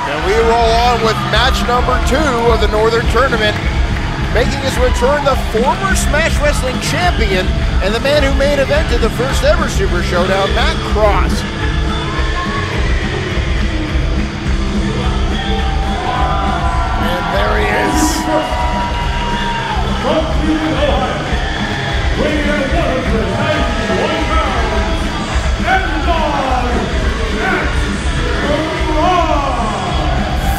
And we roll on with match number 2 of the Northern Tournament. Making his return, the former Smash Wrestling champion and the man who main evented the first ever Super Showdown, Matt Cross. And there he is. From Cleveland, Ohio, weighing at 191 pounds, and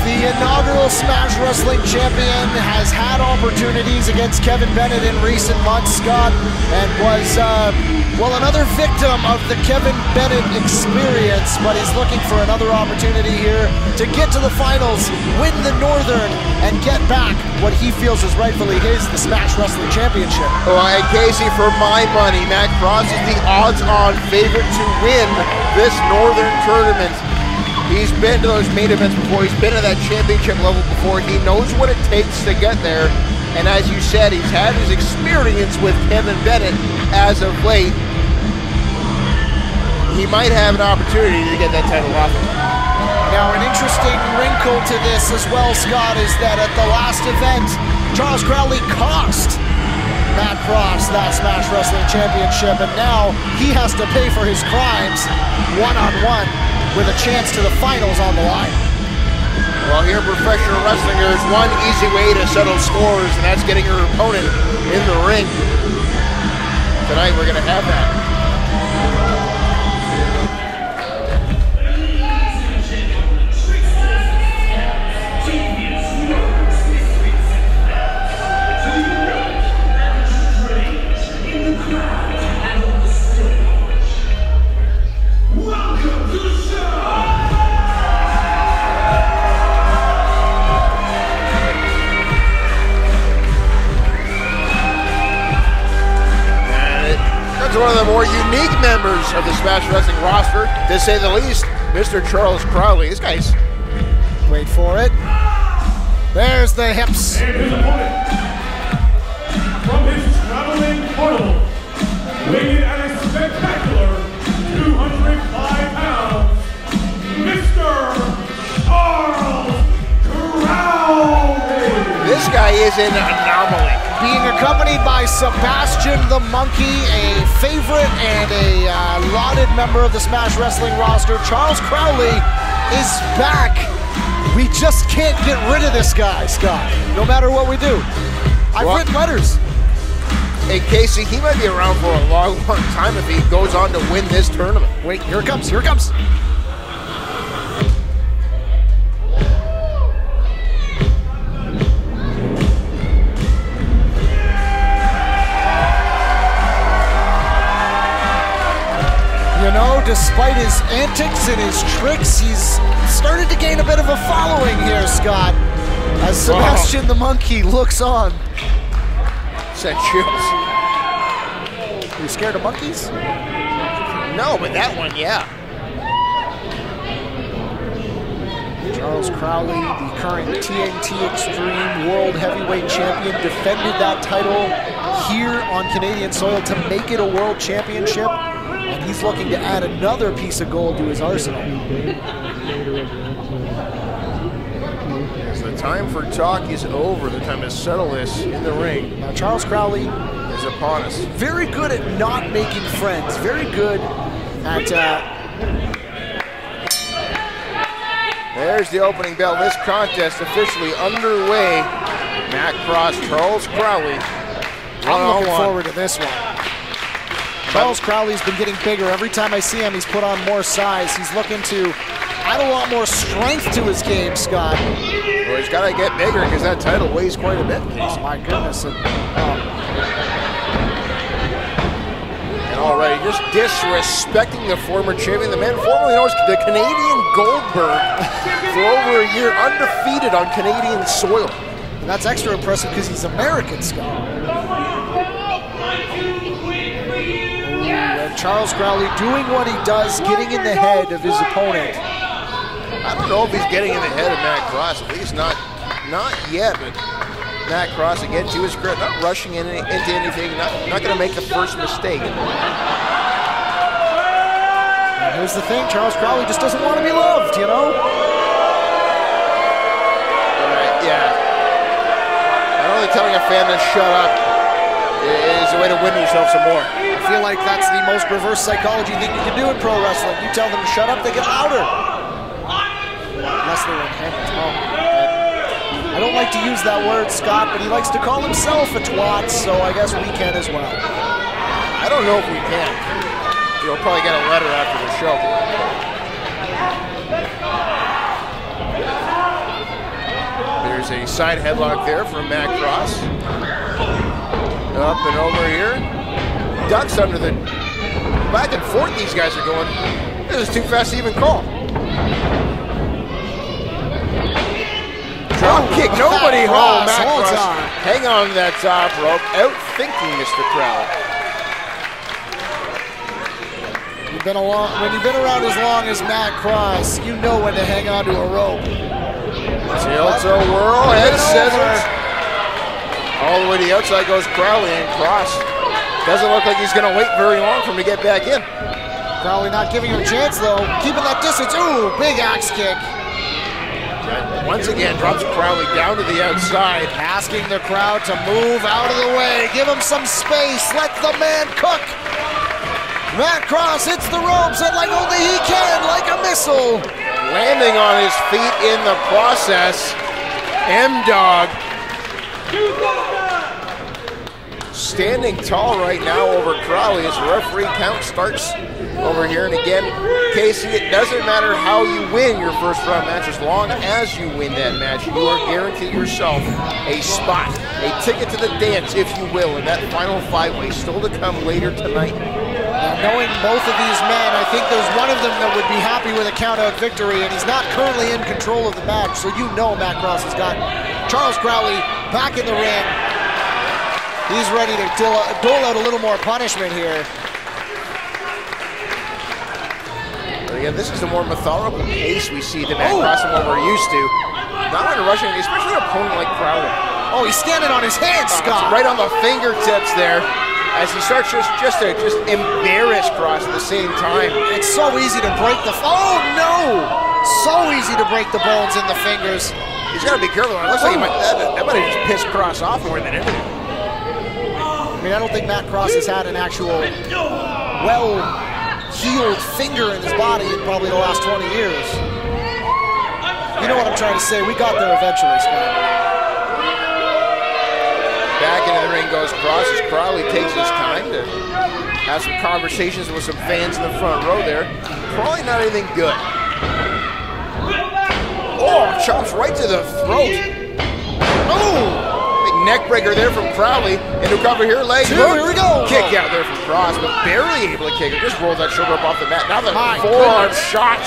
the inaugural Smash Wrestling champion has had opportunities against Kevin Bennett in recent months, Scott, and was, well, another victim of the Kevin Bennett experience, but he's looking for another opportunity here to get to the finals, win the Northern, and get back what he feels is rightfully his, the Smash Wrestling Championship. Well, and Casey, for my money, Matt Cross is the odds-on favorite to win this Northern Tournament. He's been to those main events before. He's been at that championship level before. He knows what it takes to get there. And as you said, he's had his experience with Kevin Bennett as of late. He might have an opportunity to get that title off. Now, an interesting wrinkle to this as well, Scott, is that at the last event, Charles Crowley cost Matt Cross that Smash Wrestling Championship, and now he has to pay for his crimes one-on-one with a chance to the finals on the line. Well, here in professional wrestling, there's one easy way to settle scores, and that's getting your opponent in the ring. Tonight, we're going to have that. One of the more unique members of the Smash Wrestling roster, to say the least, Mr. Charles Crowley. This guy's... Wait for it. There's the hips. And his opponent, from his traveling portal, weighing at a spectacular 205 pounds, Mr. Charles Crowley. This guy is an anomaly. Being accompanied by Sebastian the Monkey, a favorite and a lauded member of the Smash Wrestling roster, Charles Crowley is back. We just can't get rid of this guy, Scott, no matter what we do. I've written letters. Hey, Casey, he might be around for a long, long time if he goes on to win this tournament. Wait, here it comes, here it comes. Despite his antics and his tricks, he's started to gain a bit of a following here, Scott, as Sebastian the Monkey looks on. Sent chills. Are you scared of monkeys? No, but that one, yeah. Charles Crowley, the current TNT Extreme World Heavyweight Champion, defended that title here on Canadian soil to make it a world championship. And he's looking to add another piece of gold to his arsenal. As the time for talk is over, the time to settle this in the ring. Now, Charles Crowley is upon us. Very good at not making friends. Very good at... There's the opening bell. This contest officially underway. Matt Cross, Charles Crowley. I'm looking forward to this one. Charles Crowley's been getting bigger. Every time I see him, he's put on more size. He's looking to add a lot more strength to his game, Scott. Well, he's got to get bigger because that title weighs quite a bit. Oh, my goodness. And already just disrespecting the former champion, the man formerly known as the Canadian Goldberg, for over a year, undefeated on Canadian soil. And that's extra impressive because he's American, Scott. Charles Crowley doing what he does, getting in the head of his opponent. I don't know if he's getting in the head of Matt Cross, at least not yet, but Matt Cross, again, to his credit, not rushing into anything, not going to make the first mistake. And here's the thing, Charles Crowley just doesn't want to be loved, you know? telling a fan to shut up is a way to win yourself some more. I feel like that's the most reverse psychology thing you can do in pro wrestling. You tell them to shut up, they get louder. Unless they're in heaven's home. I don't like to use that word, Scott, but he likes to call himself a twat, so I guess we can as well. I don't know if we can. You'll probably get a letter after the show. There's a side headlock there from Matt Cross. Up and over here. Ducks under the... Back and forth these guys are going. This is too fast to even call. Drop kick, nobody home. Matt Cross hang on to that top rope, outthinking Mr. Crowley. When you've been around as long as Matt Cross, you know when to hang on to a rope. Tilt-a whirl, head scissors. All the way to the outside goes Crowley, and Cross doesn't look like he's going to wait very long for him to get back in. Crowley not giving him a chance, though. Keeping that distance. Ooh, big axe kick. Once again, drops Crowley down to the outside. Asking the crowd to move out of the way. Give him some space. Let the man cook. Matt Cross hits the ropes, and like only he can, like a missile. Landing on his feet in the process. M-Dog. Standing tall right now over Crowley as the referee count starts over here. And again, Casey, it doesn't matter how you win your first round match, as long as you win that match, you are guaranteed yourself a spot, a ticket to the dance, if you will, in that final five-way, still to come later tonight. Now, knowing both of these men, I think there's one of them that would be happy with a count-out victory, and he's not currently in control of the match, so you know Matt Cross has got Charles Crowley back in the ring. He's ready to dole out a little more punishment here. But again, this is the more methodical pace we see the Matt Cross than what we're used to. Not when rushing, especially an opponent like Crowley. Oh, he's standing on his hands, Scott. Right on the fingertips there, as he starts just to embarrass Cross at the same time. It's so easy to break the... Oh, no! So easy to break the bones in the fingers. He's got to be careful. It looks like that might have just pissed Cross off more than anything. I mean, I don't think Matt Cross has had an actual well-healed finger in his body in probably the last 20 years. You know what I'm trying to say. We got there eventually, Scott. Back into the ring goes Cross as Crowley takes his time to have some conversations with some fans in the front row there. Probably not anything good. Oh, chops right to the throat. Oh! Neck breaker there from Crowley. Into cover here, leg. Here we go. Kick out there from Cross, but barely able to kick it. Just rolls that shoulder up off the mat. Now the forearm shot.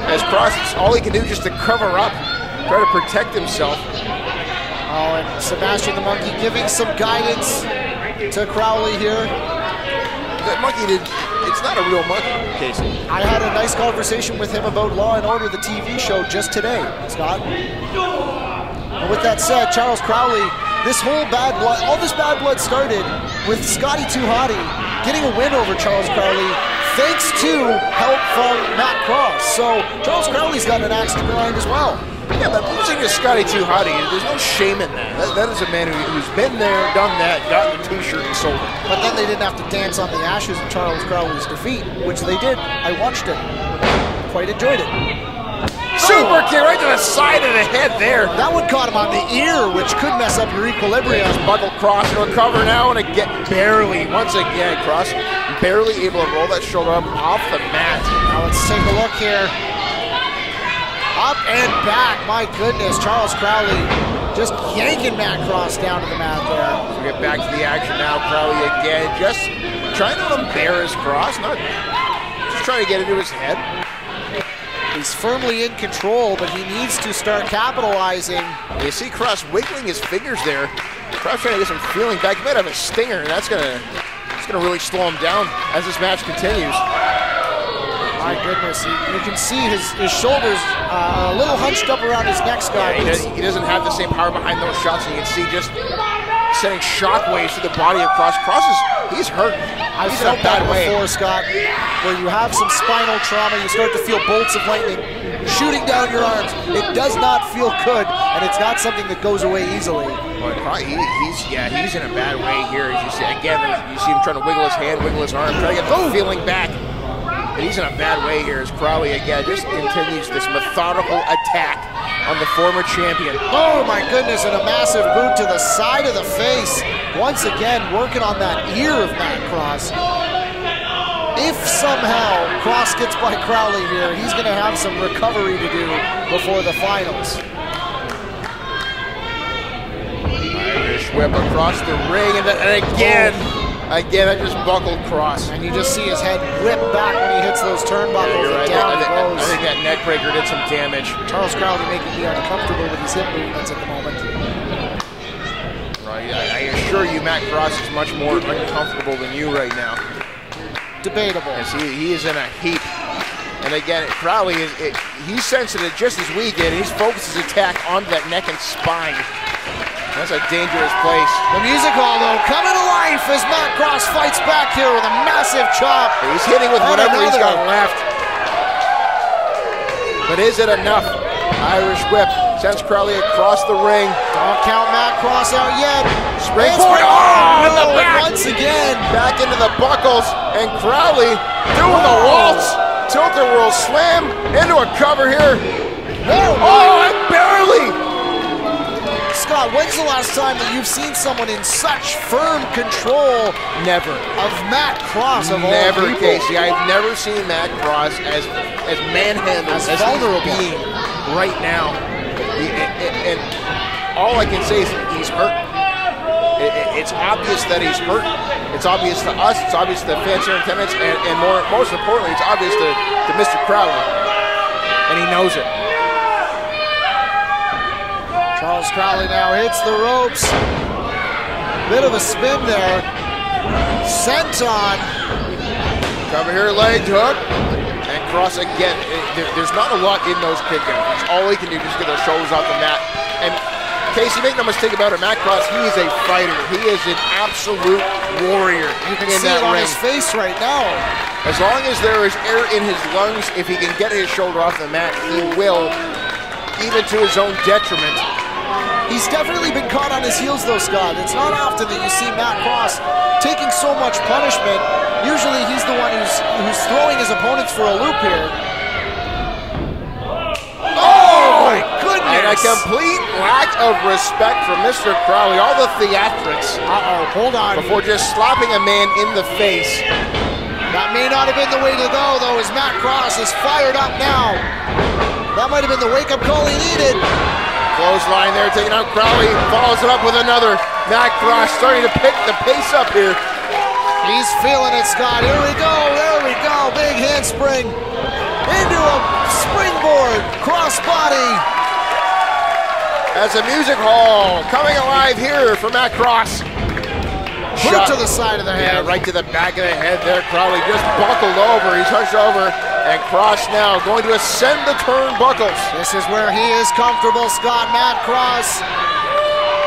As Cross, it's all he can do just to cover up, try to protect himself. Oh, and Sebastian the Monkey giving some guidance to Crowley here. That monkey it's not a real monkey, Casey. I had a nice conversation with him about Law & Order, the TV show, just today, Scott. And with that said, Charles Crowley, this whole bad blood, all this bad blood started with Scotty 2 Hotty getting a win over Charles Crowley thanks to help from Matt Cross. So Charles Crowley's got an axe to grind as well. Yeah, but losing to Scotty 2 Hotty, there's no shame in that. That is a man who's been there, done that, gotten a t-shirt and sold it. But then they didn't have to dance on the ashes of Charles Crowley's defeat, which they did. I watched it. Quite enjoyed it. Super kick right to the side of the head there. That one caught him on the ear, which could mess up your equilibrium. Buckle Cross to recover now, and again, barely, once again, Cross barely able to roll that shoulder up off the mat. Now let's take a look here. Up and back, my goodness. Charles Crowley just yanking Matt Cross down to the mat there. So we get back to the action now. Crowley again, just trying to embarrass Cross, not just trying to get into his head. He's firmly in control, but he needs to start capitalizing. You see Cross wiggling his fingers there. Cross trying to get some feeling back. He might have a stinger, and that's gonna really slow him down as this match continues. My goodness, you can see his shoulders a little hunched up around his neck, Scott. Yeah, he doesn't have the same power behind those shots, and you can see just sending shockwaves to the body of Cross. He's hurt. I've felt that before, Scott, where you have some spinal trauma, you start to feel bolts of lightning. shooting down your arms. It does not feel good, and it's not something that goes away easily. Well, he's in a bad way here. As you see, again, you see him trying to wiggle his hand, wiggle his arm, trying to get the feeling back. But he's in a bad way here as Crowley, again, just continues this methodical attack on the former champion. Oh my goodness, and a massive boot to the side of the face. Once again, working on that ear of Matt Cross. If somehow Cross gets by Crowley here, he's going to have some recovery to do before the finals. Irish whip across the ring, and again, Again, I just buckled Cross. And you just see his head whip back when he hits those turnbuckles. Yeah, you're right. Down he goes. I think that neck breaker did some damage. Charles Crowley making me uncomfortable with his hip movements at the moment. Right, I assure you Matt Cross is much more uncomfortable than you right now. Debatable. Yes, he is in a heap. And again, Crowley, he's sensitive just as we did. He's focused his attack on that neck and spine. That's a dangerous place. The music hall, though, coming to life as Matt Cross fights back here with a massive chop. He's hitting with whatever he's got left. But is it enough? Irish whip sends Crowley across the ring. Don't count Matt Cross out yet. Springboard, oh, in the back. Once again. Back into the buckles, and Crowley doing the waltz. Tilt-a-whirl slam into a cover here. Oh, and barely. Scott, when's the last time that you've seen someone in such firm control? Never. Of Matt Cross of never, all people? Casey. I've never seen Matt Cross as manhandled as vulnerable being right now. And all I can say is he's hurt. It's obvious that he's hurt. It's obvious to us. It's obvious to the fans here in attendance, and most importantly, it's obvious to Mr. Crowley, and he knows it. Charles Crowley now hits the ropes. Bit of a spin there. Senton. Cover here, leg hook. And Cross again. There's not a lot in those kickdowns. All he can do is just get those shoulders off the mat. And Casey, make no mistake about it, Matt Cross, he is a fighter. He is an absolute warrior. You can see it on his face right now. As long as there is air in his lungs, if he can get his shoulder off the mat, he will, even to his own detriment. He's definitely been caught on his heels, though, Scott. It's not often that you see Matt Cross taking so much punishment. Usually he's the one who's throwing his opponents for a loop here. Oh, my goodness! And a complete lack of respect from Mr. Crowley. All the theatrics. Uh-oh, hold on. Before just slapping a man in the face. That may not have been the way to go, though, as Matt Cross is fired up now. That might have been the wake-up call he needed. Clothesline there, taking out Crowley, follows it up with another. Matt Cross starting to pick the pace up here. He's feeling it, Scott. Here we go, there we go. Big handspring into a springboard crossbody. As a music hall coming alive here for Matt Cross. Boot to the side of the head. Yeah, right to the back of the head there. Crowley just buckled over. He's hunched over. And Cross now going to ascend the turnbuckles. This is where he is comfortable, Scott. Matt Cross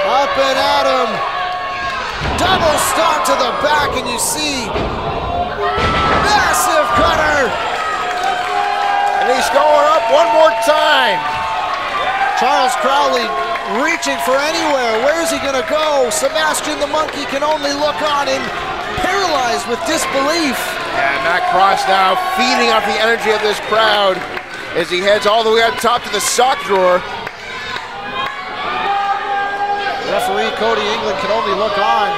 up and at him. Double stomp to the back, and you see massive cutter. And he's going up one more time. Charles Crowley reaching for anywhere. Where's he going to go? Sebastian the Monkey can only look on and paralyzed with disbelief. And Matt Cross now feeding off the energy of this crowd as he heads all the way up top to the sock drawer. Referee Cody England can only look on.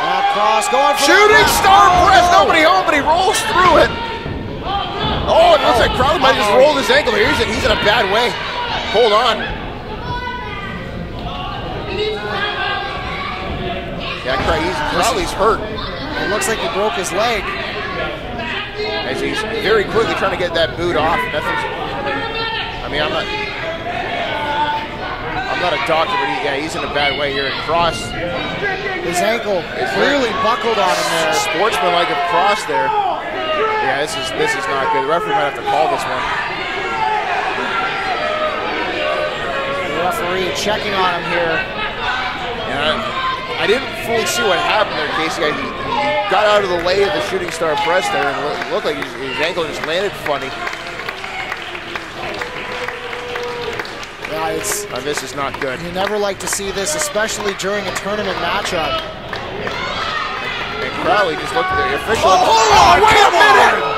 Matt Cross going for shooting star press. Nobody home, but he rolls through it. Oh, it looks like Crowley might just roll his ankle here. He's in a bad way. Hold on. Yeah, Crowley's hurt. It looks like he broke his leg. As he's very quickly trying to get that boot off. I mean, I'm not a doctor, but he's in a bad way here. And Cross, his ankle is clearly buckled on him there. Sportsmanlike of Cross there. Yeah, this is not good. The referee might have to call this one. The referee checking on him here. And I didn't fully see what happened there, Casey. He got out of the way of the shooting star press there, and it looked like his ankle just landed funny. This is not good. You never like to see this, especially during a tournament matchup. And Crowley just looked at the official. Oh, hold on, wait a minute! on.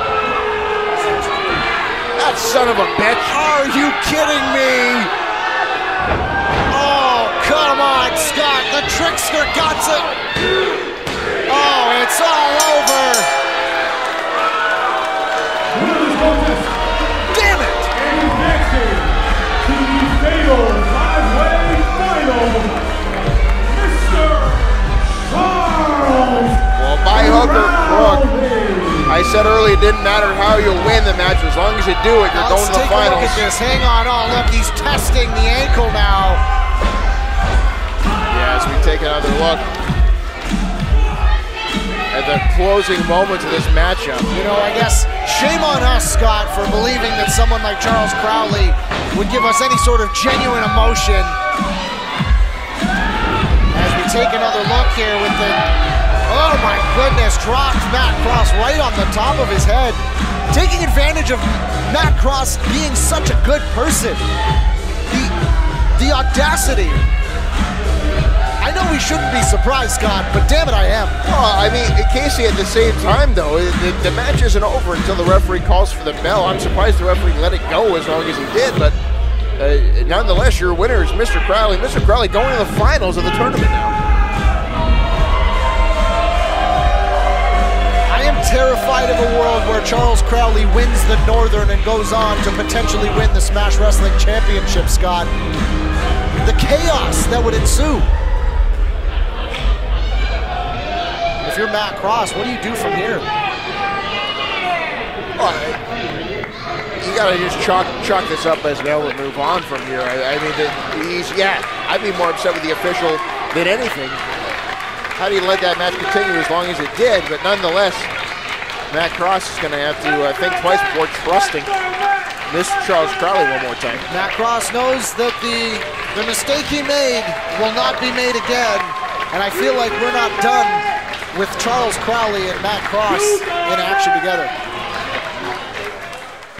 That son of a bitch. Are you kidding me? Oh, come on, Scott. The trickster got it. Oh, it's all over. Damn it! And advancing to the fatal five-way final, Mr. Chrales. Well, by hook or crook, I said earlier it didn't matter how you win the match. As long as you do it, you're going to the finals. Let's take a look at this. Hang on. Oh, look, he's testing the ankle now. Yeah, as we take another look at the closing moments of this matchup. You know, I guess shame on us, Scott, for believing that someone like Charles Crowley would give us any sort of genuine emotion. As we take another look here with the, oh my goodness, dropped Matt Cross right on the top of his head. Taking advantage of Matt Cross being such a good person. The audacity. I know we shouldn't be surprised, Scott, but damn it, I am. Well, I mean, Casey, at the same time, though, the match isn't over until the referee calls for the bell. I'm surprised the referee let it go as long as he did, but nonetheless, your winner is Mr. Crowley. Mr. Crowley going to the finals of the tournament now. I am terrified of a world where Charles Crowley wins the Northern and goes on to potentially win the Smash Wrestling Championship, Scott. The chaos that would ensue. If you're Matt Cross, what do you do from here? Well, you got to just chalk this up as an L and move on from here. I mean, I'd be more upset with the official than anything. How do you let that match continue as long as it did? But nonetheless, Matt Cross is going to have to think twice before trusting Mr. Charles Crowley one more time. Matt Cross knows that the mistake he made will not be made again, and I feel like we're not done with Charles Crowley and Matt Cross in action together.